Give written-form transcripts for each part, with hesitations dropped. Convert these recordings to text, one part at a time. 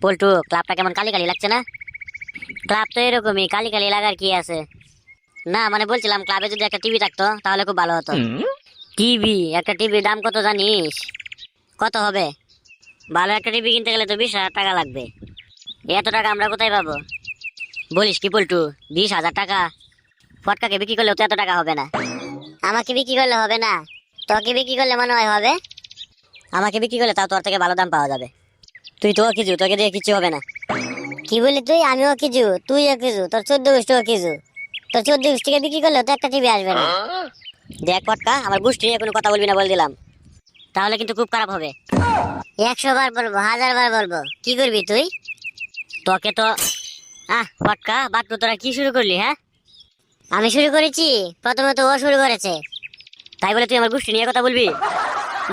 পল্টু, ক্লাবটা কেমন কালি কালি লাগছে না? ক্লাব তো এরকমই, কালি কালি লাগার কি আছে? না মানে বলছিলাম, ক্লাবে যদি একটা টিভি থাকতো তাহলে খুব ভালো হতো। টিভি? একটা টিভির দাম কত জানিস? কত হবে? ভালো একটা টিভি কিনতে গেলে তো 20,000 টাকা লাগবে। এত টাকা আমরা কোথায় পাবো? বলিস কি পল্টু, 20,000 টাকা? ফটকাকে বিক্রি করলেও তো এত টাকা হবে না। আমাকে বিক্রি করলে হবে না? তোকে বিক্রি করলে মনে হয় হবে। আমাকে বিক্রি করলে তাও তোর থেকে ভালো দাম পাওয়া যাবে। তুই তো কিছু, তোকে দিয়ে কিছু হবে না। কি বলি তুই? আমিও কিছু, তুইও কিছু, তোর 14 গোষ্ঠীও কিছু। তোর 14 গোষ্ঠীকে বিক্রি করলেও তো একটা টিভি আসবে না। দেখ ফটকা, আমার গোষ্ঠী নিয়ে কোনো কথা বলবি না বলে দিলাম, তাহলে কিন্তু খুব খারাপ হবে। 100 বার বলবো, 1000 বার বলবো, কি করবি তুই? তোকে তো ফটকা বাট্টু, তোরা কি শুরু করলি? হ্যাঁ, আমি শুরু করেছি? প্রথমে তো ও শুরু করেছে, তাই বলে তুই আমার গোষ্ঠী নিয়ে কথা বলবি?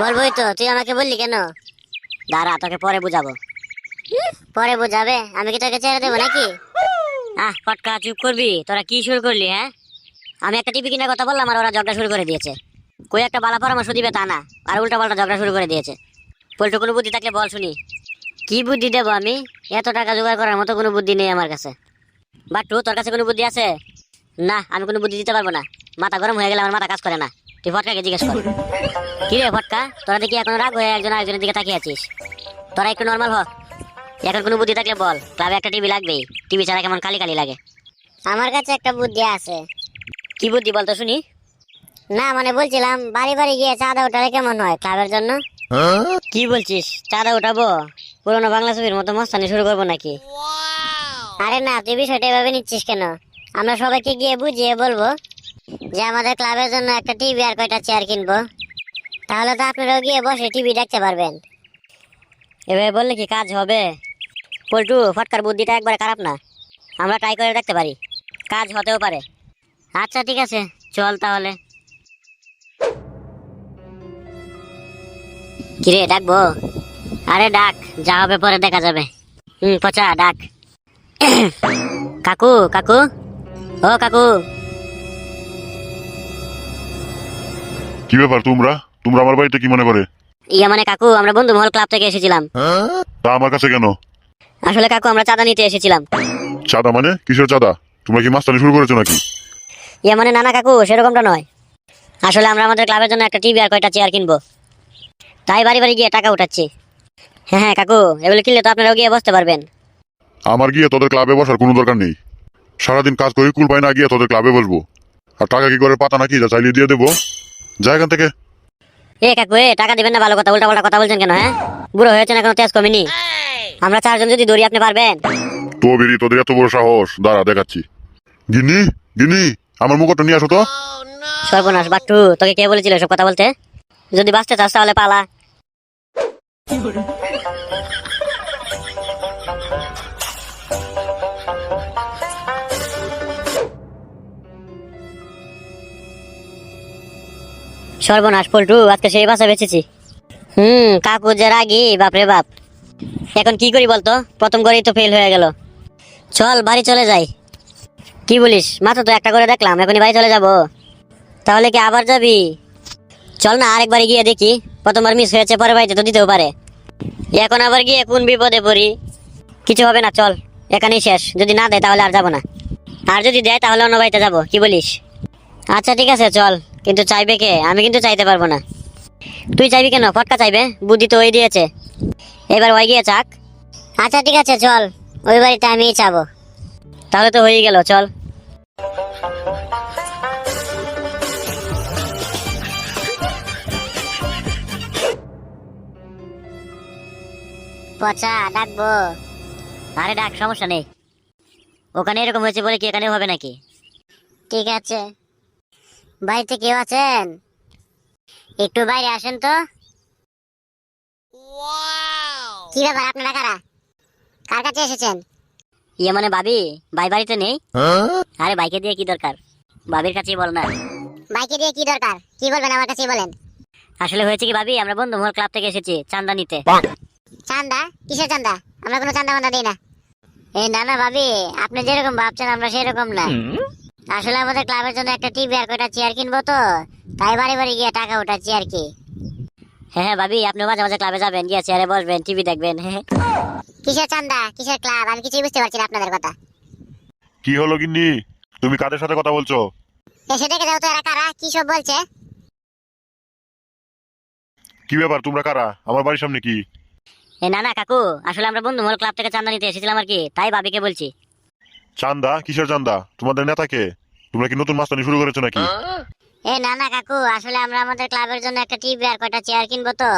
বলবোই তো, তুই আমাকে বললি কেন? দাঁড়া, তোকে পরে বুঝাবো। পরে বুঝাবে? আমি কি তোকে ছেড়ে দেবো নাকি? ফটকা চুপ করবি? তোরা কি শুরু করলি? হ্যাঁ, আমি একটা টিভি কেনার কথা বললাম আর ওরা ঝগড়া শুরু করে দিয়েছে। কই একটা বালা পরামর্শ দিবে তা না, আর উল্টা পাল্টা ঝগড়া শুরু করে দিয়েছে। পল্টু, কোনো বুদ্ধি থাকলে বল শুনি। কি বুদ্ধি দেবো আমি? এত টাকা জোগাড় করার মতো কোনো বুদ্ধি নেই আমার কাছে। বাট্টু, তোর কাছে কোনো বুদ্ধি আছে? না, আমি কোনো বুদ্ধি দিতে পারবো না। মাথা গরম হয়ে গেলে আমার মাথা কাজ করে না। তুই ফটকাকে জিজ্ঞেস কর। কি রে ফটকা, তোরা দেখি এখন রাগ হয়ে একজন আরেকজনের দিকে তাকিয়ে আছিস। তোরা একটু নর্মাল হ। এখন কোনো বুদ্ধি থাকলে বল। ক্লাবে একটা টিভি লাগবেই, টিভি ছাড়া কেমন কালি কালি লাগে। আমার কাছে একটা বুদ্ধি আছে। কি বুদ্ধি বলতো শুনি? না মানে বলছিলাম, বাড়ি বাড়ি গিয়ে চাঁদা উঠালে কেমন হয় ক্লাবের জন্য? কি বলছিস, চাঁদা উঠাবো? পুরোনো বাংলা ছবির মতো মস্তানি শুরু করবো নাকি? আরে না, তুই বিষয়টা এভাবে নিচ্ছিস কেন? আমরা সবাইকে গিয়ে বুঝিয়ে বলবো যে আমাদের ক্লাবের জন্য একটা টিভি আর কয়টা চেয়ার কিনবো। তাহলে তো আপনারাও গিয়ে বসে টিভি দেখতে পারবেন। এভাবে বললে কি কাজ হবে? পল্টু, ফটকার বুদ্ধিটা একবারে খারাপ না, আমরা ট্রাই করে দেখতে পারি, কাজ হতেও পারে। আচ্ছা ঠিক আছে, চল তাহলে। কিরে, ডাকবো? আরে ডাক, যা হবে পরে দেখা যাবে। পচা ডাক। কাকু, কাকু, ও কাকু। কি ব্যাপার? তোমরা তোমরা আমার বাড়িতে কি মনে করে? ইয়া মানে কাকু, আমরা বন্ধু মহল ক্লাব থেকে এসেছিলাম। তা আমার কাছে কেন? আসলে কাকু, আমরা চাঁদা নিতে এসেছিলাম। চাঁদা মানে? কিসের চাঁদা? তোমরা কি মাস্তানি শুরু করেছো নাকি? ইয়া মানে না না কাকু, সেরকমটা নয়। আসলে আমরা আমাদের ক্লাবের জন্য একটা টিভি আর কয়টা চেয়ার কিনবো, তাই বাড়ি বাড়ি গিয়ে টাকা উঠাচ্ছি। হ্যাঁ হ্যাঁ কাকু, এগুলো কিনলে তো আপনারাও গিয়ে বসতে পারবেন। আমার গিয়ে তোদের ক্লাবে বসার কোনো দরকার নেই। সারাদিন কাজ করে কুল পাই না, গিয়ে তোদের ক্লাবে বসবো? আর টাকা কি করে পাতা নাকি যা চাইলে দিয়ে দেবো? যা এখান থেকে। এ কাকু, টাকা দিবেন না? ভালো কথা উল্টা পাল্টা কথা বলছেন কেন? হ্যাঁ, বুড়ো হয়েছে না, কোনো তেজ কমেনি? আমরা 4 জন যদি দৌড়ি, আপনি পারবেন? তো বেরি, তোদের এত বড় সাহস! দাঁড়া দেখাচ্ছি। গিন্নি, গিন্নি, আমার মুখটা নিয়ে আসো তো। সর্বনাশ বাট্টু, তোকে কে বলেছিল এসব কথা বলতে? যদি বাঁচতে চাস তাহলে পালা। সর্বনাশ পল্টু, আজকে সেই বাসা বেঁচেছি। কাকু যে রাগি, বাপরে বাপ। এখন কি করি বলতো? প্রথম করেই তো ফেল হয়ে গেল। চল বাড়ি চলে যাই। কি বলিস? মাত্র তো একটা করে দেখলাম, এখনই বাড়ি চলে যাব? তাহলে কি আবার যাবি? চল না আরেকবার গিয়ে দেখি, প্রথমবার মিস হয়েছে, পরের বাড়িতে তো দিতেও পারে। এখন আবার গিয়ে কোন বিপদে পড়ি। কিছু হবে না, চল এখানেই শেষ। যদি না দেয় তাহলে আর যাবো না, আর যদি দেয় তাহলে অন্য বাড়িতে যাবো। কি বলিস? আচ্ছা ঠিক আছে চল, কিন্তু চাইবে কে? আমি কিন্তু চাইতে পারবো না। তুই চাইবি কেন? ফটকা চাইবে, বুদ্ধি তো ওই দিয়েছে। এবার ওই গিয়ে চাক। আচ্ছা ঠিক আছে চল, ওই বাড়িতে আমিই চাবো। তাহলে তো হয়ে গেল, চল। পচা ডাকবো? আরে ডাক, সমস্যা নেই। ওখানে এরকম হয়েছে বলে কি এখানেও হবে নাকি? ঠিক আছে। বাড়িতে কেউ আছেন? একটু বাইরে আসেন তো। কি ব্যাপার, আপনারা কারা? কার কাছে এসেছেন? ইয়ে মানে ভাবি, ভাই বাড়িতে নেই। আরে ভাইকে দিয়ে কি দরকার, ভাবির কাছেই বল না। ভাইকে দিয়ে কি দরকার? কি বলবেন আমার কাছেই বলেন। আসলে হয়েছে কি ভাবি, আমরা বন্ধু মহল ক্লাব থেকে এসেছি চাঁদা নিতে। চাঁদা? কিসের চাঁদা? আমরা কোনো চাঁদা বান্দা দিই না। এই না না ভাবি, আপনি যেরকম ভাবছেন আমরা সেরকম না। আসলে আমাদের ক্লাবের জন্য একটা টিভি আর কয়টা চেয়ার কিনবো তো, তাই বাড়ি বাড়ি গিয়ে টাকা উঠাচ্ছি আর কি। হ্যাঁ হ্যাঁ ভাবি, আপনি মাঝে মাঝে ক্লাবে যাবেন, গিয়ে চেয়ারে বসবেন, টিভি দেখবেন। হ্যাঁ কিসের চান্দা, কিসের ক্লাব, আমি কিছুই বুঝতে পারছি না আপনাদের কথা। কি হলো গিন্নি, তুমি কাদের সাথে কথা বলছো? এসে দেখে যাও তো এরা কারা, কি সব বলছে। কি ব্যাপার, তোমরা কারা? আমার বাড়ির সামনে কি? না না কাকু, আসলে আমরা বন্ধু মহল ক্লাব থেকে চাঁদা নিতে এসেছিলাম আর কি, তাই ভাবিকে বলছি। চান্দা? কিসের চান্দা? তোমাদের নেতাকে? তোমরা কি নতুন মাস্তানি শুরু করেছো নাকি? না না কাকু, আসলে আমরা আমাদের ক্লাবের জন্য একটা টিভি আর কয়টা চেয়ার কিনবো তো,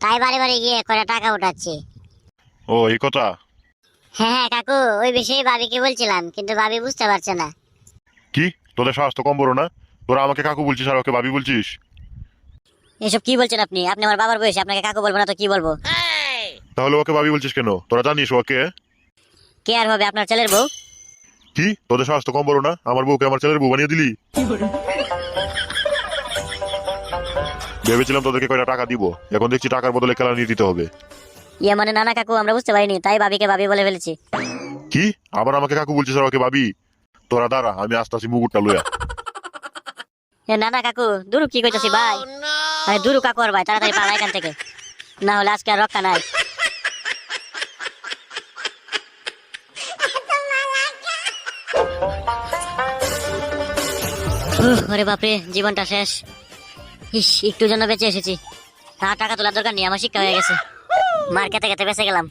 তাই বাড়ি বাড়ি গিয়ে কয়টা টাকা উঠাচ্ছি। ও এই কথা। হ্যাঁ হ্যাঁ কাকু, ওই বিষয়ে ভাবিকে বলছিলাম, কিন্তু ভাবি বুঝতে পারছে না। কি, তোদের সাহস তো কম বড় না? তোরা আমাকে কাকু বলছিস আর ওকে ভাবি বলছিস? এসব কি বলছেন আপনি? আপনি আমার বাবার বয়সী, আপনাকে কাকু বলবো না তো কি বলবো? তাহলে ওকে ভাবি বলছিস কেন? তোরা জানিস ওকে? কে আর হবে, আপনার ছেলের বউ। কি, তোদের সাহস তো কম বড় না? আমার বউকে আমার ছেলের বউ বানিয়ে দিলি। ভেবেছিলাম তোদেরকে কয়টা টাকা দিব, এখন দেখছি টাকার বদলে খেলা নিয়ে দিতে হবে। ইয়ে মানে না না কাকু, আমরা বুঝতে পারিনি, তাই ভাবিকে ভাবি বলে ফেলেছি। কি, আবার আমাকে কাকু বলছিস আর ওকে ভাবি? তোরা দাঁড়া, আমি আস্তে আস্তে মুকুটটা লইয়া। না না কাকু, দুরু কি কইতাছি ভাই? আরে দুরু কাকু আর ভাই, তাড়াতাড়ি পালা এখান থেকে, না হলে আজকে আর রক্ষা নাই। আরে বাপরে, জীবনটা শেষ। ইস, একটু জন্য বেঁচে এসেছি। না, টাকা তোলার দরকার নেই, আমার শিক্ষা হয়ে গেছে। মার খেতে খেতে বেঁচে গেলাম।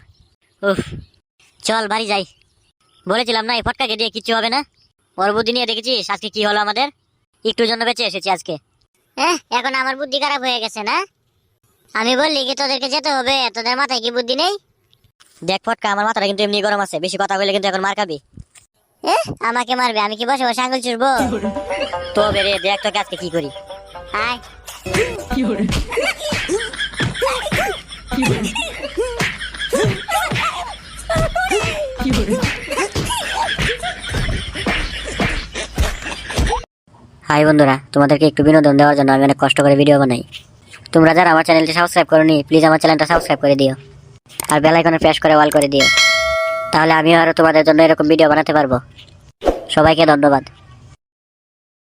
উফ, চল বাড়ি যাই। বলেছিলাম না এই ফটকাকে দিয়ে কিচ্ছু হবে না। ওর বুদ্ধি নিয়ে দেখেছিস আজকে কি হলো আমাদের? একটু জন্য বেঁচে এসেছি আজকে। এখন আমার বুদ্ধি খারাপ হয়ে গেছে না? আমি বললি কি তোদেরকে যেতে হবে, তোদের মাথায় কি বুদ্ধি নেই? দেখ ফটকা, আমার মাথাটা কিন্তু এমনি গরম আছে, বেশি কথা বলে কিন্তু এখন মার খাবি। আমাকে মারবে? আমি কি বসে বসে আঙুল চুষবো? তো বেরে দেখ তোকে আজকে কি করি। আয়। হাই বন্ধুরা, তোমাদেরকে একটু বিনোদন দেওয়ার জন্য আমি অনেক কষ্ট করে ভিডিও বানাই। তোমরা যারা আমার চ্যানেলটি সাবস্ক্রাইব করোনি, প্লিজ আমার চ্যানেলটা সাবস্ক্রাইব করে দিও, আর বেল আইকনে প্রেস করে অল করে দিও। তাহলে আমিও আরো তোমাদের জন্য এরকম ভিডিও বানাতে পারবো। সবাইকে ধন্যবাদ।